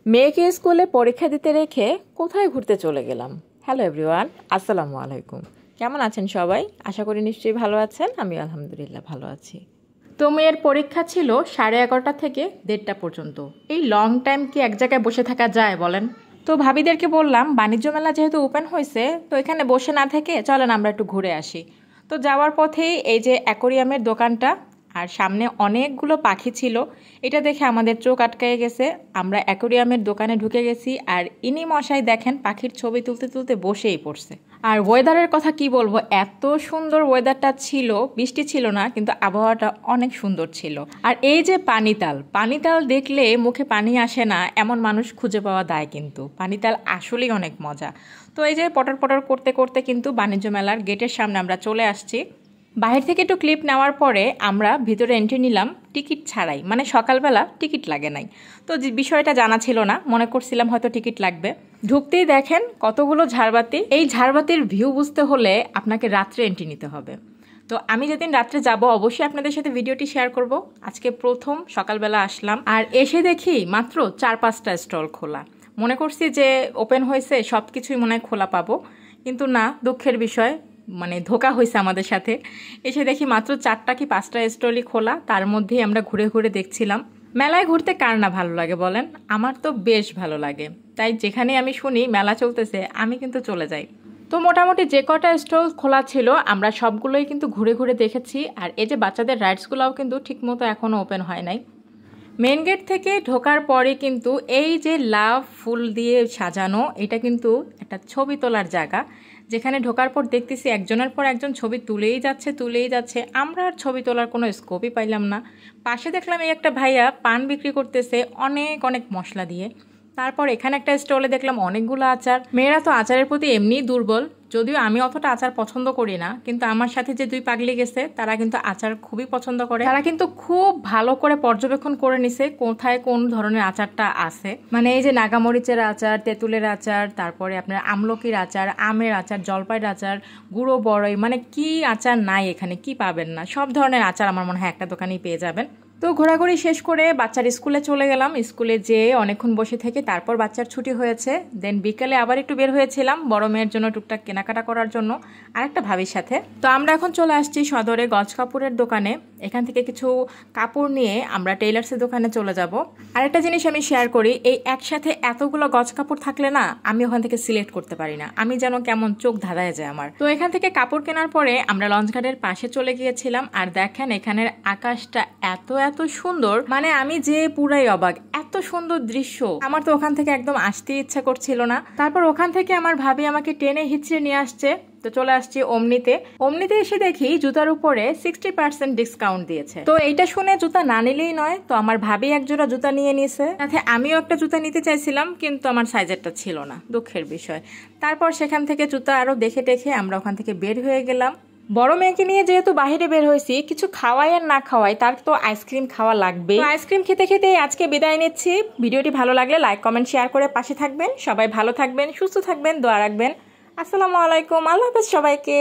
মেয়েকে স্কুলে পরীক্ষা দিতে রেখে কোথায় ঘুরতে চলে গেলাম। হ্যালো এভরিওয়ান, আসসালামু আলাইকুম। কেমন আছেন সবাই? আশা করি নিশ্চয়ই ভালো আছেন। আমি আলহামদুলিল্লাহ ভালো আছি। তো মেয়ের পরীক্ষা ছিল 11:30 থেকে 1:30 পর্যন্ত। এই লং টাইম কি এক জায়গায় বসে থাকা যায় বলেন? তো ভাবিদেরকে বললাম, বাণিজ্য মেলা যেহেতু ওপেন হয়েছে, তো এখানে বসে না থেকে চলেন আমরা একটু ঘুরে আসি। তো যাওয়ার পথেই এই যে অ্যাকোরিয়ামের দোকানটা, আর সামনে অনেকগুলো পাখি ছিল। এটা দেখে আমাদের চোখ আটকায় গেছে। আমরা অ্যাকোরিয়ামের দোকানে ঢুকে গেছি, আর ইনি মশাই দেখেন পাখির ছবি তুলতে তুলতে বসেই পড়ছে। আর ওয়েদারের কথা কি বলবো, এত সুন্দর ওয়েদারটা ছিল। বৃষ্টি ছিল না, কিন্তু আবহাওয়াটা অনেক সুন্দর ছিল। আর এই যে পানিতাল দেখলে মুখে পানি আসে না এমন মানুষ খুঁজে পাওয়া দায়, কিন্তু পানিতাল আসলেই অনেক মজা। তো এই যে পটর পটর করতে করতে কিন্তু বাণিজ্য মেলার গেটের সামনে আমরা চলে আসছি। বাহির থেকে একটু ক্লিপ নেওয়ার পরে আমরা ভিতরে এন্ট্রি নিলাম টিকিট ছাড়াই, মানে সকালবেলা টিকিট লাগে নাই। তো যে বিষয়টা জানা ছিল না, মনে করছিলাম হয়তো টিকিট লাগবে। ঢুকতেই দেখেন কতগুলো ঝাড়বাতি। এই ঝাড়বাতির ভিউ বুঝতে হলে আপনাকে রাত্রে এন্ট্রি নিতে হবে। তো আমি যেদিন রাত্রে যাব অবশ্যই আপনাদের সাথে ভিডিওটি শেয়ার করব। আজকে প্রথম সকালবেলা আসলাম, আর এসে দেখি মাত্র 4-5টা স্টল খোলা। মনে করছি যে ওপেন হয়েছে, সব কিছুই মনে হয় খোলা পাবো, কিন্তু না, দুঃখের বিষয়, মানে ধোকা হয়েছে আমাদের সাথে। এসে দেখি মাত্র 4টা কি 5টা স্টলই খোলা। তার মধ্যেই আমরা ঘুরে ঘুরে দেখছিলাম। মেলায় ঘুরতে কার না ভালো লাগে বলেন? আমার তো বেশ ভালো লাগে। তাই যেখানে আমি শুনি মেলা চলতেছে, আমি কিন্তু চলে যাই। তো মোটামুটি যে কটা স্টল খোলা ছিল আমরা সবগুলোই কিন্তু ঘুরে ঘুরে দেখেছি। আর এই যে বাচ্চাদের রাইডসগুলোও কিন্তু ঠিকমতো এখনও ওপেন হয় নাই। মেন গেট থেকে ঢোকার পরে কিন্তু এই যে লাভ ফুল দিয়ে সাজানো, এটা কিন্তু একটা ছবি তোলার জায়গা, যেখানে ঢোকার পর দেখতেছি একজনের পর একজন ছবি তুলেই যাচ্ছে। আমরা আর ছবি তোলার কোনো স্কোপই পাইলাম না। পাশে দেখলাম এই একটা ভাইয়া পান বিক্রি করতেছে অনেক অনেক মশলা দিয়ে। তারপর এখানে একটা স্টলে দেখলাম অনেকগুলো আচার। মেয়েরা তো আচারের প্রতি এমনিই দুর্বল, যদিও আমি অতটা আচার পছন্দ করি না, কিন্তু আমার সাথে যে 2 পাগলি গেছে তারা কিন্তু আচার খুবই পছন্দ করে। তারা কিন্তু খুব ভালো করে পর্যবেক্ষণ করে নিছে কোথায় কোন ধরনের আচারটা আছে। মানে এই যে নাগামরিচের আচার, তেঁতুলের আচার, তারপরে আপনার আমলকির আচার, আমের আচার, জলপাইয়ের আচার, গুঁড়ো বড়ই, মানে কি আচার নাই এখানে, কি পাবেন না, সব ধরনের আচার আমার মনে হয় একটা দোকানেই পেয়ে যাবেন। তো ঘোরাঘুরি শেষ করে বাচ্চার স্কুলে চলে গেলাম। স্কুলে যেয়ে অনেকক্ষণ বসে থেকে তারপর বাচ্চার ছুটি হয়েছে। দেন বিকেলে আবার একটু বের হয়েছিলাম বড় মেয়ের জন্য টুকটাক কেনাকাটা করার জন্য, আর একটা ভাবির সাথে। তো আমরা এখন চলে আসছি সদরে গজ কাপড়ের দোকানে। এখান থেকে কিছু কাপড় নিয়ে আমরা টেইলার্সের দোকানে চলে যাব। আর একটা জিনিস আমি শেয়ার করি, এই একসাথে এতগুলো গজ কাপড় থাকলে না, আমি ওখান থেকে সিলেক্ট করতে পারি না, আমি যেন কেমন চোখ ধাঁধায় যায় আমার। তো এখান থেকে কাপড় কেনার পরে আমরা লঞ্চঘাটের পাশে চলে গিয়েছিলাম। আর দেখেন এখানের আকাশটা এত সুন্দর, মানে আমি যে পুরাই অবাক, এত সুন্দর দৃশ্য। আমার তো ওখান থেকে একদম আসতে ইচ্ছা করছিল না। তারপর ওখান থেকে আমার ভাবি আমাকে টেনে হিচড়ে নিয়ে আসছে। তো চলে আসছি অমনিতে এসে দেখি জুতার উপরে 60% ডিসকাউন্ট দিয়েছে। তো এইটা শুনে জুতা না নিলেই নয়, তো আমার ভাবি এক জোড়া জুতা নিয়ে নিয়েছে। সাথে আমিও একটা জুতা নিতে চাইছিলাম, কিন্তু আমার সাইজেরটা ছিল না, দুঃখের বিষয়। তারপর সেখান থেকে জুতা আরো দেখে আমরা ওখান থেকে বের হয়ে গেলাম। বড় মেয়েকে নিয়ে যেহেতু বাহিরে বের হয়েছি, কিছু খাওয়াই আর না খাওয়াই, তার তো আইসক্রিম খাওয়া লাগবে। আইসক্রিম খেতে খেতে আজকে বিদায় নিচ্ছি। ভিডিওটি ভালো লাগলে লাইক কমেন্ট শেয়ার করে পাশে থাকবেন। সবাই ভালো থাকবেন, সুস্থ থাকবেন, দোয়া রাখবেন। আসসালামু আলাইকুম, আল্লাহ হাফেজ সবাইকে।